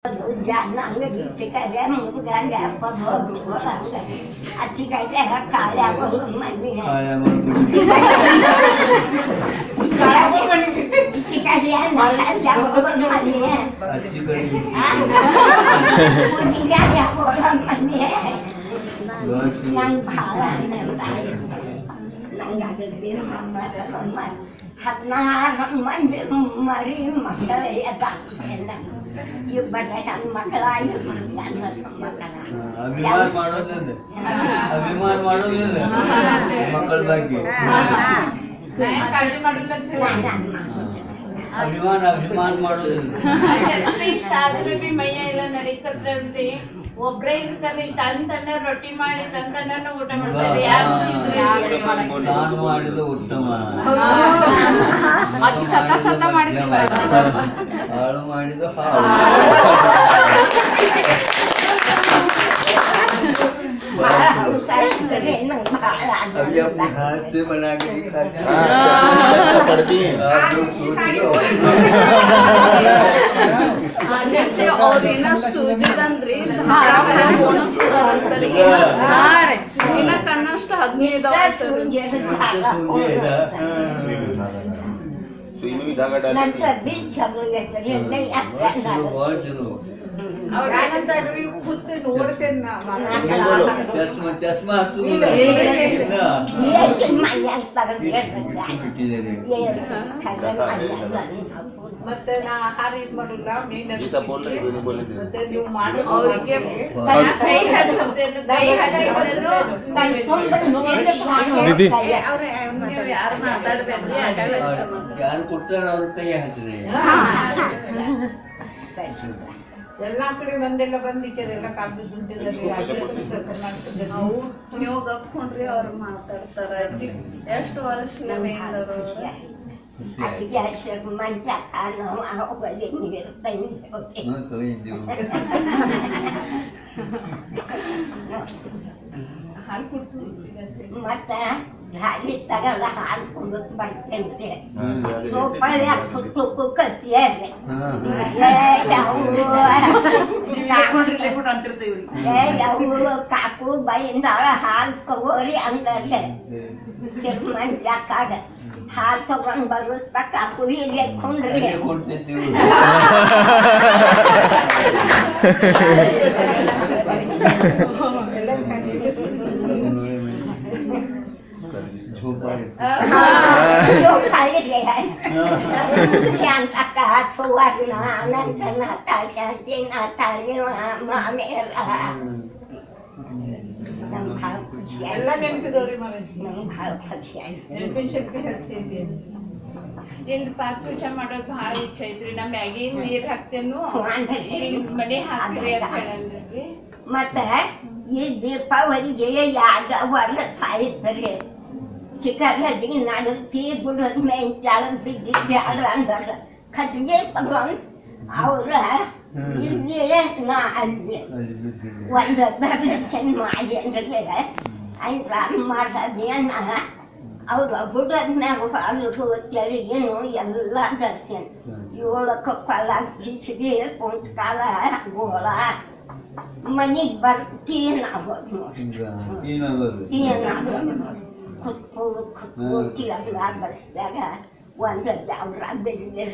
Jangan jika dia menggunakan apa orang jika dia kaya mengumumkan jika dia nak jauh mengumumkan dia yang mengumumkan yang pahala yang gede mama karena mandi mari makai ada ಇಬ್ಬರನ್ನ ಮಕ್ಕಳಾಗಿ ಅಭಿಮಾನ ಮಾಡೋದಿಲ್ಲ ಮಕ್ಕಳ ಬಗ್ಗೆ ಅಭಿಮಾನ ಮಾಡೋದಿಲ್ಲ ಇಷ್ಟ ಆದ್ರೆ ಬಿ ಮೈಯ ಎಲ್ಲ ನಡೀತದ್ರಂತೆ ಒಬ್ರೇ ಇರ್ತಾರೆ ತಂತನ್ನ ರೊಟ್ಟಿ ಮಾಡಿ ತಂತನ್ನ ಊಟ ಮಾಡ್ತಾರೆ ನಾನು ಮಾಡಿದ ಉತ್ತಮ ಸತ ಸತ ಮಾಡ್ತೀವಿ ಹಾಳು ಮಾಡಿದ अभी अपने हाथ से बना के जैसे और इना सूजिದಂದ್ರಿ ಧಾರ ಬೋನಸ್ತಾರಂತರಿ ಹಾ ರೀ ಇನ್ನ ಕಣ್ಣಷ್ಟು 15 ನಂತರ ಬಿಚ್ಚಲು ಎತ್ತರೆ ಅವ್ರ ಏನಂತಾಡ್ರಿ ಕೂತು ನೋಡ್ತೇನೆ ಚಸ್ಮಾ ಮತ್ತೆ ನಾ ಆಹಾರ ಇದು ಮಾಡಲ್ಲ ಮತ್ತೆ ನೀವು ಮಾಡೋ ಅವರಿಗೆ ಯಾರು ಮಾತಾಡ್ಬೇಡ್ರಿ ಯಾರು ಕೊಡ್ತಾರ ಅವ್ರ ಕೈ ಹಾಕಿದ್ರೆ ಎಲ್ಲಾ ಕಡೆ ಒಂದೆಲ್ಲ ಬಂದಿಕ್ಕೆಲ್ಲ ಕಾಗದ ದುಡ್ಡಿಲ್ಲ ಕರ್ನಾಟಕದ ನಾವು ನೀವು ಗಪ್ಕೊಂಡ್ರಿ ಅವ್ರು ಮಾತಾಡ್ತಾರ ಎಷ್ಟು ವರ್ಷ ಹಾಲು ಕೊಡ್ತೀವಿ ಮತ್ತೆ ಹಾಗೆ ತಗಲ್ಲ ಹಾಲು ಕುಡಿದು ಬರ್ತೇನೆ ಸೋಪಳ್ಳಿ ತುಕ್ಕು ಕತ್ತಿಯಲ್ಲ ಯಾವ ಕಾಕು ಬೈಂದಾಳ ಹಾಲು ತಗೋರಿ ಅಂದಲ್ಲೇ ಮಂಜಾಕಾಗ ಹಾಲು ತಗೊಂಡ್ ಬರುಸ್ತಾ ಕಾಕು ಹೀಗೆ ಕೊಂಡ್ರಿ Santa Suwarna Nanta Shantina Tanya Mamera ಎಲ್ಲ ನೆನಪಿದವ್ರಿ ನೆನಪಿನ ಶಕ್ತಿ ಹೆಚ್ಚೈತಿ ಇಲ್ಲಿ ಪಾಕೃಷ ಮಾಡೋದು ಭಾಳ ಇಚ್ಛೆ ಐತ್ರಿ ನಾ ಮ್ಯಾಗಿನ ನೀರ್ ಹಾಕ್ತೇನು ಮನೆ ಹಾಕ್ರಿ ಅಂತ ಹೇಳಲ್ರಿ ಮತ್ತೆ ಈ ದೀಪಾವಳಿಗೆ ಯಾರ ವರ್ಷ ಸಾಯ್ತಾರೆ ಶಿಖರಜಿಗೆ ನಡುತ್ತಿ ಬಿಡೋದ್ ಮೇಂಚಾಳ ಬಿದ್ದಿದ್ಯಾರ ಅಂದ್ರ ಕಟ್ಗೆ ತಗೊಂಡ್ ಅವ್ರ ಇಲ್ಲಿ ನಾ ಅಲ್ಲಿ ಒಂದು ದರ್ಶನ ಮಾಡಿ ಅಂದ್ರೆ ಆಯ್ತು ಮಾಡೋದೇನ ಅವ್ರು ಬಿಡೋದ್ನಾಗ ಹಾಲು ತೆರಿಗೆನು ಎಲ್ಲ ದರ್ಶನ 7 ಕೊಪ್ಪಳ ಕಿಚಡಿ ಕುಂತ್ಕಾಲ ಗೋಳ ಮನೆಗೆ ಬರ್ತೀನಿ ಆಗೋದು ನೋಡಿ ಕುತ್ಕೊಂಡು ಕುತ್ಕೊಂಡು ಬಸ್ದಾಗ ಒಂದು ಅವ್ರ ಬೆಳೆದ